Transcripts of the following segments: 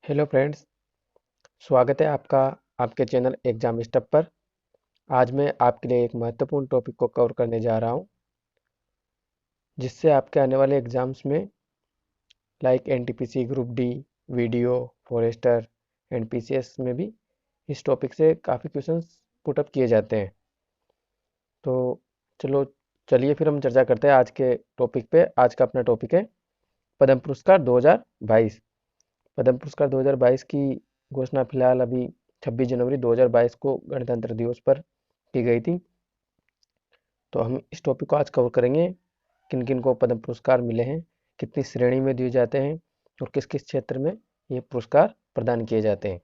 Hello friends, स्वागत है आपका आपके चैनल एग्जाम स्टेप पर। आज मैं आपके लिए एक महत्वपूर्ण टॉपिक को कवर करने जा रहा हूं, जिससे आपके आने वाले एग्जाम्स में like NTPC group D, VDO, forester, NPCS में भी इस टॉपिक से काफ़ी क्वेश्चंस पुटअप किए जाते हैं। तो चलो चलिए फिर हम चर्चा करते हैं आज के टॉपिक पे। आज का अपना टॉपिक है पद्म पुरस्कार 2022। पद्म पुरस्कार 2022 की घोषणा फिलहाल अभी 26 जनवरी 2022 को गणतंत्र दिवस पर की गई थी। तो हम इस टॉपिक को आज कवर करेंगे, किन किन को पद्म पुरस्कार मिले हैं, कितनी श्रेणी में दिए जाते हैं और किस किस क्षेत्र में ये पुरस्कार प्रदान किए जाते हैं।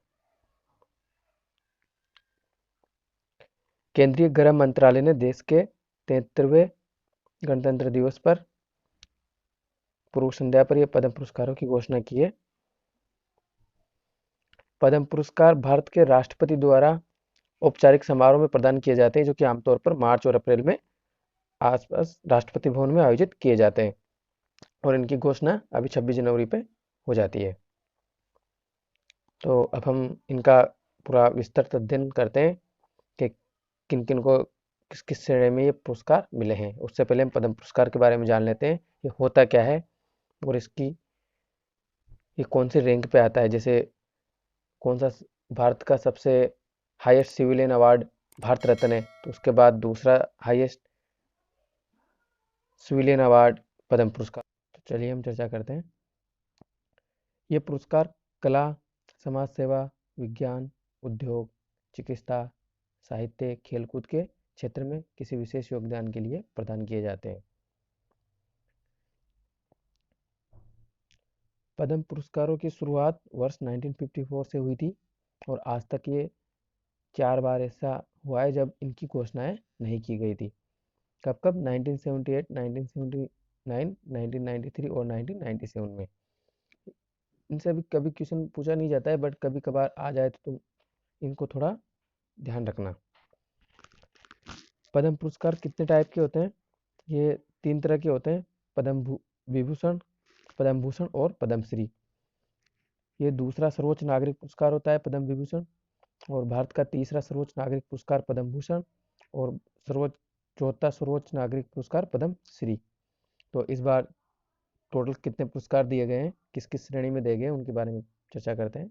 केंद्रीय गृह मंत्रालय ने देश के 73वें गणतंत्र दिवस पर पूर्व संध्या पर यह पद्म पुरस्कारों की घोषणा की है। पद्म पुरस्कार भारत के राष्ट्रपति द्वारा औपचारिक समारोह में प्रदान किए जाते हैं, जो कि आमतौर पर मार्च और अप्रैल में आसपास राष्ट्रपति भवन में आयोजित किए जाते हैं और इनकी घोषणा अभी 26 जनवरी पे हो जाती है। तो अब हम इनका पूरा विस्तृत अध्ययन करते हैं कि किन किन को किस किस श्रेणी में ये पुरस्कार मिले हैं। उससे पहले हम पद्म पुरस्कार के बारे में जान लेते हैं, ये होता क्या है और इसकी ये कौन से रैंक पे आता है। जैसे कौन सा भारत का सबसे highest civilian award Bharat Ratna है, तो उसके बाद दूसरा हाईएस्ट सिविलियन अवार्ड पद्म पुरस्कार। तो चलिए हम चर्चा करते हैं। ये पुरस्कार कला, समाज सेवा, विज्ञान, उद्योग, चिकित्सा, साहित्य, खेलकूद के क्षेत्र में किसी विशेष योगदान के लिए प्रदान किए जाते हैं। पद्म पुरस्कारों की शुरुआत वर्ष 1954 से हुई थी और आज तक ये 4 बार ऐसा हुआ है जब इनकी घोषणाएं नहीं की गई थी। कब कब? 1978, 1979, 1993 और 1997 में। इनसे अभी कभी क्वेश्चन पूछा नहीं जाता है, बट कभी कभार आ जाए तो तुम इनको थोड़ा ध्यान रखना। पद्म पुरस्कार कितने टाइप के होते हैं? ये 3 तरह के होते हैं, विभूषण, पद्म भूषण और पद्मश्री। ये दूसरा सर्वोच्च नागरिक पुरस्कार होता है पद्म विभूषण, और भारत का तीसरा सर्वोच्च नागरिक पुरस्कार पद्म भूषण, और चौथा सर्वोच्च नागरिक पुरस्कार पद्म श्री। तो इस बार टोटल कितने पुरस्कार दिए गए हैं, किस किस श्रेणी में दिए गए हैं, उनके बारे में चर्चा करते हैं।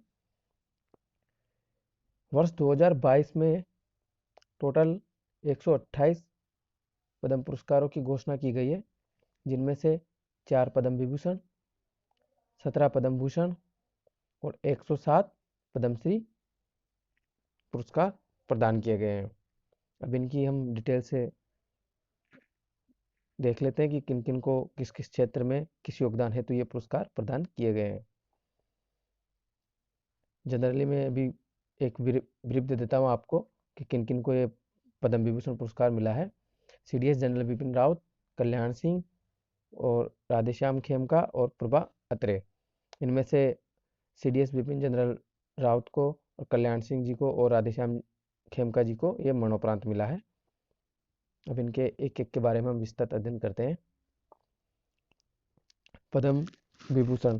वर्ष 2022 में टोटल 128 पद्म पुरस्कारों की घोषणा की गई है, जिनमें से 4 पद्म विभूषण, 17 पद्म भूषण और 107 पद्मश्री पुरस्कार प्रदान किए गए हैं। अब इनकी हम डिटेल से देख लेते हैं कि किन किन को किस किस क्षेत्र में किस योगदान हेतु ये पुरस्कार प्रदान किए गए हैं। जनरली मैं अभी एक ब्रीफ दे देता हूँ आपको कि किन किन को ये पद्म विभूषण पुरस्कार मिला है। सीडीएस जनरल बिपिन रावत, कल्याण सिंह और राधेश्याम खेमका और प्रभा अत्रे। इनमें से सीडीएस बिपिन जनरल रावत को और कल्याण सिंह जी को और राधेश्याम खेमका जी को ये मरणोपरांत मिला है। अब इनके एक एक के बारे में हम विस्तृत अध्ययन करते हैं। पद्म विभूषण,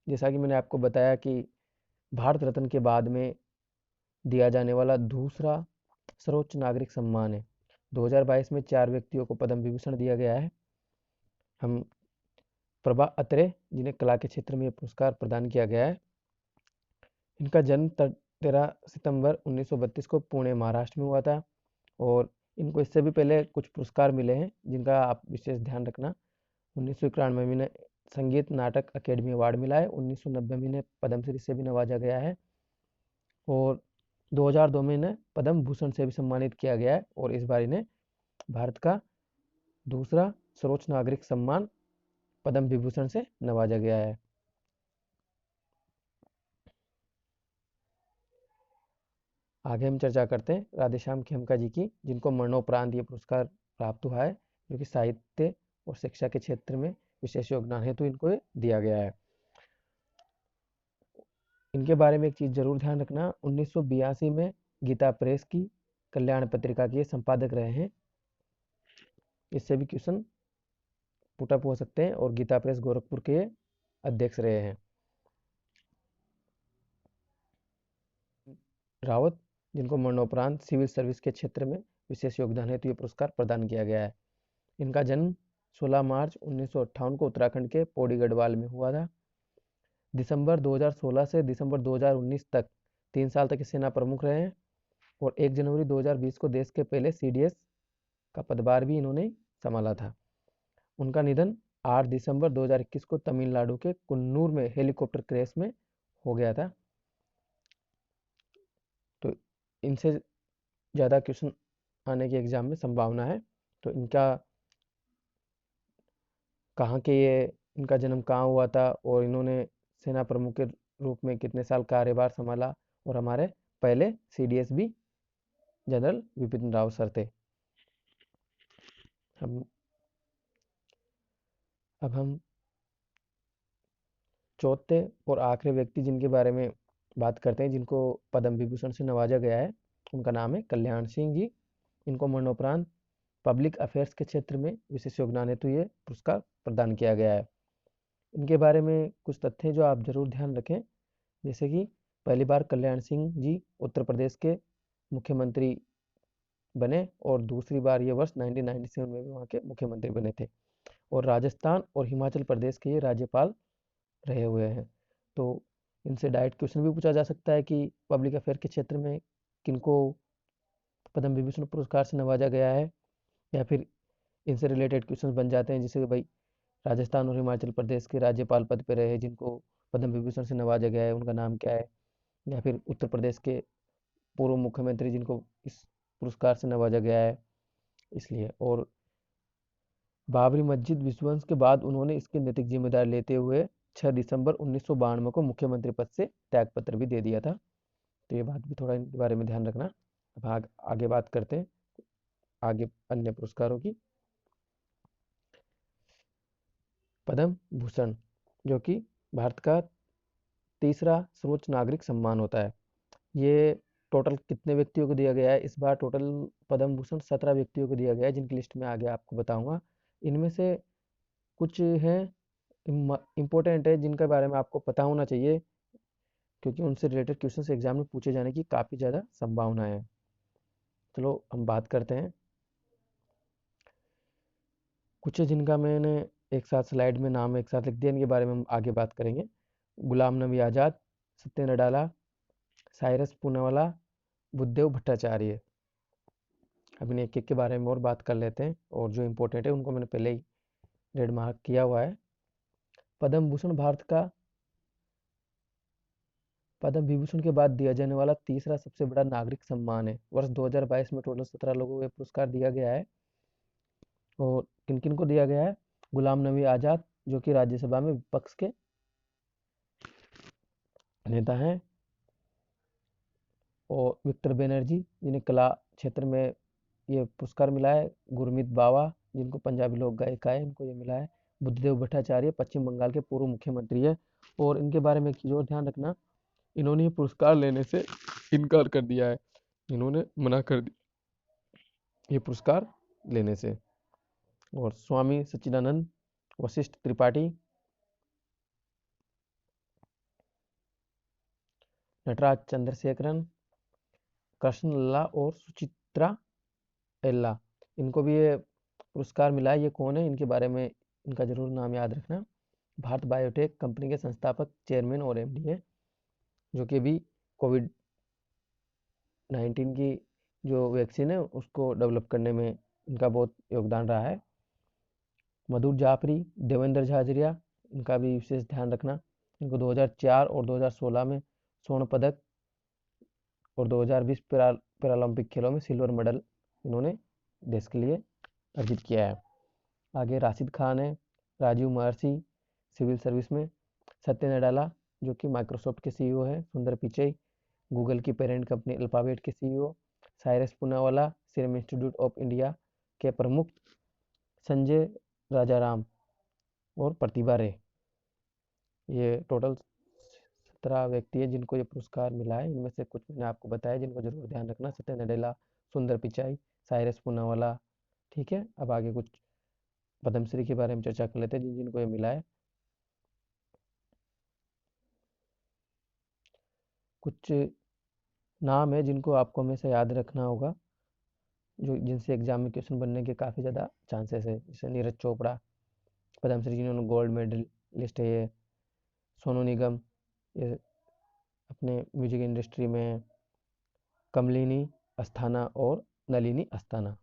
जैसा कि मैंने आपको बताया कि भारत रत्न के बाद में दिया जाने वाला दूसरा सर्वोच्च नागरिक सम्मान है। 2022 में 4 व्यक्तियों को पद्म विभूषण दिया गया है। हम प्रभा अत्रे, जिन्हें कला के क्षेत्र में यह पुरस्कार प्रदान किया गया है। इनका जन्म 13 सितंबर 1932 को पुणे महाराष्ट्र में हुआ था और इनको इससे भी पहले कुछ पुरस्कार मिले हैं, जिनका आप विशेष ध्यान रखना। 1991 में इन्हें संगीत नाटक अकेडमी अवार्ड मिला है। 1990 में इन्हें पद्मश्री से भी नवाजा गया है और 2002 में इन्हें पद्म भूषण से भी सम्मानित किया गया है और इस बार इन्हें भारत का दूसरा सर्वोच्च नागरिक सम्मान पद्म विभूषण से नवाजा गया है। आगे हम चर्चा करते हैं राधेश्याम खेमका जी की, जिनको मरणोपरांत ये पुरस्कार प्राप्त हुआ है, जो कि साहित्य और शिक्षा के क्षेत्र में विशेष योगदान हेतु इनको ये दिया गया है। इनके बारे में एक चीज़ जरूर ध्यान रखना, 1982 में गीता प्रेस की कल्याण पत्रिका के संपादक रहे हैं। इससे भी क्वेश्चन पुटअप हो सकते हैं और गीता प्रेस गोरखपुर के अध्यक्ष रहे हैं। रावत, जिनको मरणोपरांत सिविल सर्विस के क्षेत्र में विशेष योगदान हेतु ये पुरस्कार प्रदान किया गया है। इनका जन्म 16 मार्च 1958 को उत्तराखंड के पौड़ी गढ़वाल में हुआ था। दिसंबर 2016 से दिसंबर 2019 तक 3 साल तक ये सेना प्रमुख रहे हैं और 1 जनवरी 2020 को देश के पहले सीडीएस का पदभार भी इन्होंने संभाला था। उनका निधन 8 दिसंबर 2021 को तमिलनाडु के कुन्नूर में हेलीकॉप्टर क्रैश में हो गया था। तो इनसे ज़्यादा क्वेश्चन आने के एग्जाम में संभावना है। तो इनका जन्म कहाँ हुआ था और इन्होंने सेना प्रमुख के रूप में कितने साल कार्यभार संभाला, और हमारे पहले सीडीएस भी जनरल विपिन रावत सर थे। अब हम चौथे और आखिरी व्यक्ति जिनके बारे में बात करते हैं, जिनको पद्म विभूषण से नवाजा गया है, उनका नाम है कल्याण सिंह जी। इनको मरणोपरांत पब्लिक अफेयर्स के क्षेत्र में विशेष योगदान हेतु ये पुरस्कार प्रदान किया गया है। इनके बारे में कुछ तथ्य जो आप जरूर ध्यान रखें, जैसे कि पहली बार कल्याण सिंह जी उत्तर प्रदेश के मुख्यमंत्री बने और दूसरी बार ये वर्ष 1997 में भी वहाँ के मुख्यमंत्री बने थे, और राजस्थान और हिमाचल प्रदेश के ये राज्यपाल रहे हुए हैं। तो इनसे डायरेक्ट क्वेश्चन भी पूछा जा सकता है कि पब्लिक अफेयर के क्षेत्र में किनको पद्म विभूषण पुरस्कार से नवाजा गया है, या फिर इनसे रिलेटेड क्वेश्चन बन जाते हैं, जैसे कि भाई राजस्थान और हिमाचल प्रदेश के राज्यपाल पद पर रहे जिनको पद्म विभूषण से नवाजा गया है, उनका नाम क्या है, या फिर उत्तर प्रदेश के पूर्व मुख्यमंत्री जिनको इस पुरस्कार से नवाजा गया है, इसलिए। और बाबरी मस्जिद विध्वंस के बाद उन्होंने इसकी नैतिक जिम्मेदारी लेते हुए 6 दिसंबर 1992 को मुख्यमंत्री पद से त्यागपत्र भी दे दिया था। तो ये बात भी थोड़ा इनके बारे में ध्यान रखना। अब आगे बात करते हैं आगे अन्य पुरस्कारों की। पद्म भूषण, जो कि भारत का तीसरा सर्वोच्च नागरिक सम्मान होता है, ये टोटल कितने व्यक्तियों को दिया गया है? इस बार टोटल पद्म भूषण 17 व्यक्तियों को दिया गया है, जिनकी लिस्ट में आगे आपको बताऊंगा। इनमें से कुछ हैं इम्पोर्टेंट है, जिनके बारे में आपको पता होना चाहिए, क्योंकि उनसे रिलेटेड क्वेश्चन एग्जाम में पूछे जाने की काफ़ी ज़्यादा संभावना है। चलो हम बात करते हैं कुछ जिनका मैंने एक साथ स्लाइड में नाम एक साथ लिख दिया, इनके बारे में हम आगे बात करेंगे। गुलाम नबी आज़ाद, सत्य नडाला, साइरस पूनावाला, बुद्धदेव भट्टाचार्य। अब इन एक एक के बारे में और बात कर लेते हैं, और जो इम्पोर्टेंट है उनको मैंने पहले ही रेड मार्क किया हुआ है। पद्म भूषण भारत का पद्म विभूषण के बाद दिया जाने वाला तीसरा सबसे बड़ा नागरिक सम्मान है। वर्ष 2022 में टोटल 17 लोगों को यह पुरस्कार दिया गया है। और किन किन को दिया गया है? गुलाम नबी आज़ाद, जो कि राज्यसभा में विपक्ष के नेता हैं, और विक्टर बनर्जी, जिन्हें कला क्षेत्र में ये पुरस्कार मिला है। गुरमीत बावा, जिनको पंजाबी लोक गायिका है, इनको ये मिला है। बुद्धदेव भट्टाचार्य पश्चिम बंगाल के पूर्व मुख्यमंत्री है। और इनके बारे में एक चीज़ और ध्यान रखना, इन्होंने ये पुरस्कार लेने से इनकार कर दिया है, इन्होंने मना कर दिया ये पुरस्कार लेने से। और स्वामी सच्चिदानंद, वशिष्ठ त्रिपाठी, नटराज चंद्रशेखरन, कृष्ण लल्ला और सुचित्रा एल्ला, इनको भी ये पुरस्कार मिला है। ये कौन है, इनके बारे में इनका जरूर नाम याद रखना। भारत बायोटेक कंपनी के संस्थापक, चेयरमैन और एमडी है, जो कि अभी कोविड-19 की जो वैक्सीन है उसको डेवलप करने में इनका बहुत योगदान रहा है। मधुर जाफरी, देवेंद्र झाझरिया, इनका भी विशेष ध्यान रखना। इनको 2004 और 2016 में स्वर्ण पदक और 2020 पैरालंपिक खेलों में सिल्वर मेडल इन्होंने देश के लिए अर्जित किया है। आगे राशिद खान है, राजीव महर्षि सिविल सर्विस में, सत्य नडाला जो कि माइक्रोसॉफ्ट के सीईओ है, सुंदर पिचई गूगल की पेरेंट कंपनी अल्फाबेट के CEO, Cyrus Poonawalla serum institute of India के प्रमुख, संजय राजाराम और प्रतिभा रे। ये टोटल 17 व्यक्ति है जिनको ये पुरस्कार मिला है। इनमें से कुछ मैंने आपको बताया जिनको जरूर ध्यान रखना, सत्य नडेला, सुंदर पिचाई, साइरस पूनावाला। ठीक है, अब आगे कुछ पद्मश्री के बारे में चर्चा कर लेते हैं जिन जिनको ये मिला है। कुछ नाम है जिनको आपको हमेशा याद रखना होगा, जो जिनसे एग्जाम में क्वेश्चन बनने के काफ़ी ज़्यादा चांसेस है। जैसे नीरज चोपड़ा, पद्मश्री जिन्होंने गोल्ड मेडल लिस्ट है ये। सोनू निगम, ये अपने म्यूजिक इंडस्ट्री में। कमलिनी अस्थाना और नलिनी अस्थाना।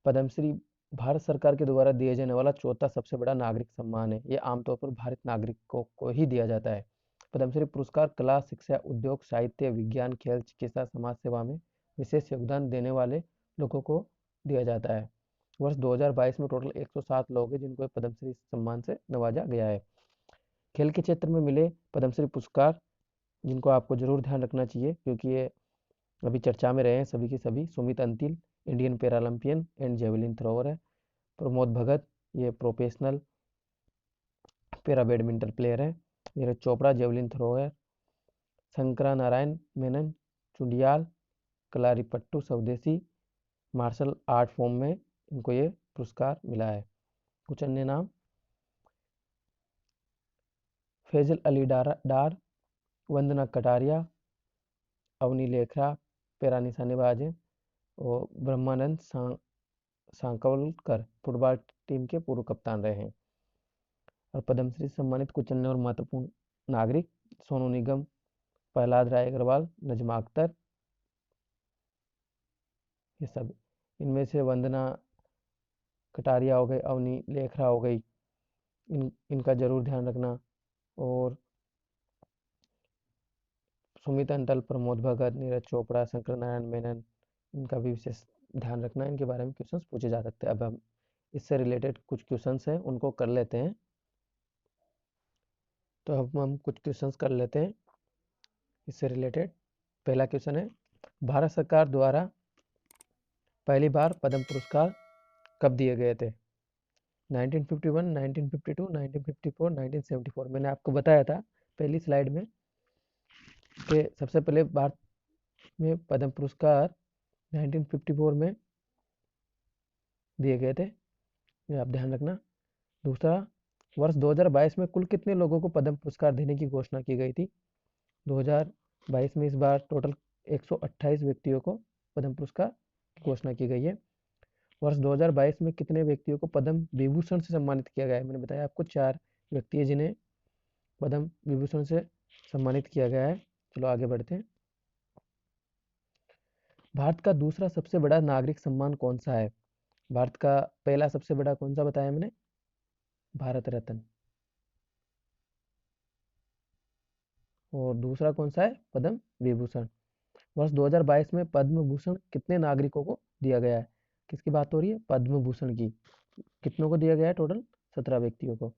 पद्मश्री भारत सरकार के द्वारा दिए जाने वाला चौथा सबसे बड़ा नागरिक सम्मान है। ये आमतौर पर भारत नागरिकों को ही दिया जाता है। पद्मश्री पुरस्कार कला, शिक्षा, उद्योग, साहित्य, विज्ञान, खेल, चिकित्सा, समाज सेवा में विशेष योगदान देने वाले लोगों को दिया जाता है। वर्ष 2022 में टोटल 107 लोग हैं जिनको पद्मश्री सम्मान से नवाजा गया है। खेल के क्षेत्र में मिले पद्मश्री पुरस्कार जिनको आपको जरूर ध्यान रखना चाहिए, क्योंकि ये अभी चर्चा में रहे हैं सभी के सभी। Sumit Antil, Indian Paralympian and javelin thrower है। प्रमोद भगत, ये प्रोफेशनल पैरा बैडमिंटन प्लेयर है। Neeraj Chopra, javelin thrower. शंकरा नारायण मेनन, चुंडियाल, कलारीपट्टू स्वदेशी, मार्शल आर्ट फॉर्म में इनको ये पुरस्कार मिला है। कुछ अन्य नाम: फैजल अली डार, वंदना कटारिया, अवनी लेखरा पैरा निशानेबाज है। और ब्रह्मानंद सांकवलकर फुटबॉल टीम के पूर्व कप्तान रहे हैं। और पद्मश्री सम्मानित कुछ अन्य और महत्वपूर्ण नागरिक: सोनू निगम, प्रहलाद राय अग्रवाल, नजमा अख्तर, ये सब। इनमें से वंदना कटारिया हो गई, अवनी लेखरा हो गई, इनका जरूर ध्यान रखना। और सुमित अंतल, प्रमोद भगत, नीरज चोपड़ा, शंकर नारायण मेनन, इनका भी विशेष ध्यान रखना। इनके बारे में क्वेश्चंस पूछे जा सकते हैं। अब हम इससे रिलेटेड कुछ क्वेश्चंस हैं उनको कर लेते हैं। तो अब हम कुछ क्वेश्चंस कर लेते हैं इससे रिलेटेड। पहला क्वेश्चन है, भारत सरकार द्वारा पहली बार पद्म पुरस्कार कब दिए गए थे? 1951, 1952, 1954, 1974। मैंने आपको बताया था पहली स्लाइड में कि सबसे पहले भारत में पद्म पुरस्कार 1954 में दिए गए थे, ये आप ध्यान रखना। दूसरा, वर्ष 2022 में कुल कितने लोगों को पद्म पुरस्कार देने की घोषणा की गई थी? 2022 में इस बार टोटल 128 व्यक्तियों को पद्म पुरस्कार की घोषणा की गई है। वर्ष 2022 में कितने व्यक्तियों को पद्म विभूषण से सम्मानित किया गया है? मैंने बताया आपको 4 व्यक्ति हैं जिन्हें पद्म विभूषण से सम्मानित किया गया है। चलो आगे बढ़ते हैं। भारत का दूसरा सबसे बड़ा नागरिक सम्मान कौन सा है? भारत का पहला सबसे बड़ा कौन सा बताया मैंने? भारत रत्न। और दूसरा कौन सा है? पद्म विभूषण। वर्ष 2022 में पद्म भूषण कितने नागरिकों को दिया गया है? किसकी बात हो रही है? पद्म भूषण की। कितनों को दिया गया है? टोटल 17 व्यक्तियों को।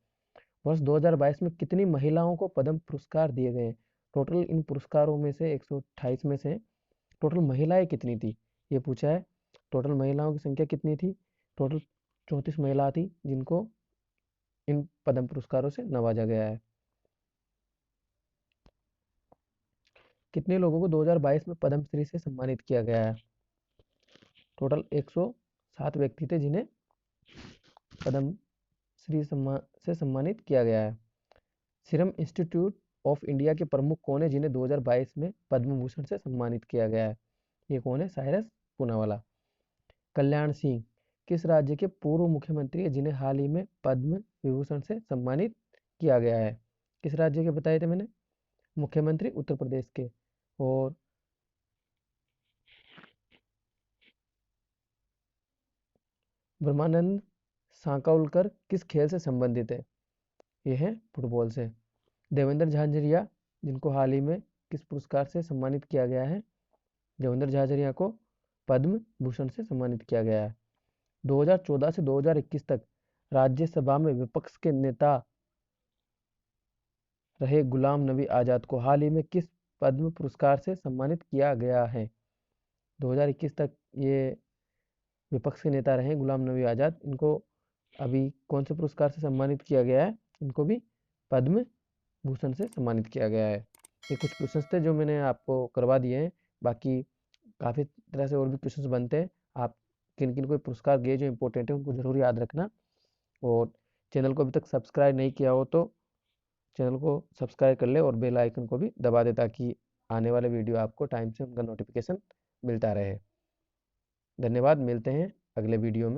वर्ष 2022 में कितनी महिलाओं को पद्म पुरस्कार दिए गए हैं? टोटल इन पुरस्कारों में से 128 में से टोटल महिलाएं कितनी थी, ये पूछा है। टोटल महिलाओं की संख्या कितनी थी? टोटल 34 महिला थी जिनको इन पद्म पुरस्कारों से नवाजा गया है। कितने लोगों को 2022 में पद्मश्री से सम्मानित किया गया है? टोटल 107 व्यक्ति थे जिन्हें पद्मश्री से सम्मानित किया गया है। सीरम इंस्टीट्यूट ऑफ इंडिया के प्रमुख कौन है जिन्हें 2022 में पद्म भूषण से सम्मानित किया गया है? ये कौन है? साइरस पूनावाला। कल्याण सिंह किस राज्य के पूर्व मुख्यमंत्री है जिन्हें हाल ही में पद्म विभूषण से सम्मानित किया गया है? किस राज्य के बताए थे मैंने? मुख्यमंत्री उत्तर प्रदेश के। और ब्रह्मानंद सांकौलकर किस खेल से संबंधित है? ये है फुटबॉल से। देवेंद्र झाझरिया जिनको हाल ही में किस पुरस्कार से सम्मानित किया गया है? देवेंद्र झाझरिया को पद्म भूषण से सम्मानित किया गया है। 2014 से 2021 तक राज्यसभा में विपक्ष के नेता रहे गुलाम नबी आज़ाद को हाल ही में किस पद्म पुरस्कार से सम्मानित किया गया है? 2021 तक ये विपक्ष के नेता रहे गुलाम नबी आज़ाद, इनको अभी कौन से पुरस्कार से सम्मानित किया गया है? इनको भी पद्म भूषण से सम्मानित किया गया है। ये कुछ क्वेश्चंस थे जो मैंने आपको करवा दिए हैं। बाकी काफ़ी तरह से और भी क्वेश्चंस बनते हैं। आप किन किन को पुरस्कार दिए जो इंपॉर्टेंट है उनको ज़रूर याद रखना। और चैनल को अभी तक सब्सक्राइब नहीं किया हो तो चैनल को सब्सक्राइब कर ले और बेल आइकन को भी दबा दे ताकि आने वाले वीडियो आपको टाइम से उनका नोटिफिकेशन मिलता रहे। धन्यवाद, मिलते हैं अगले वीडियो में।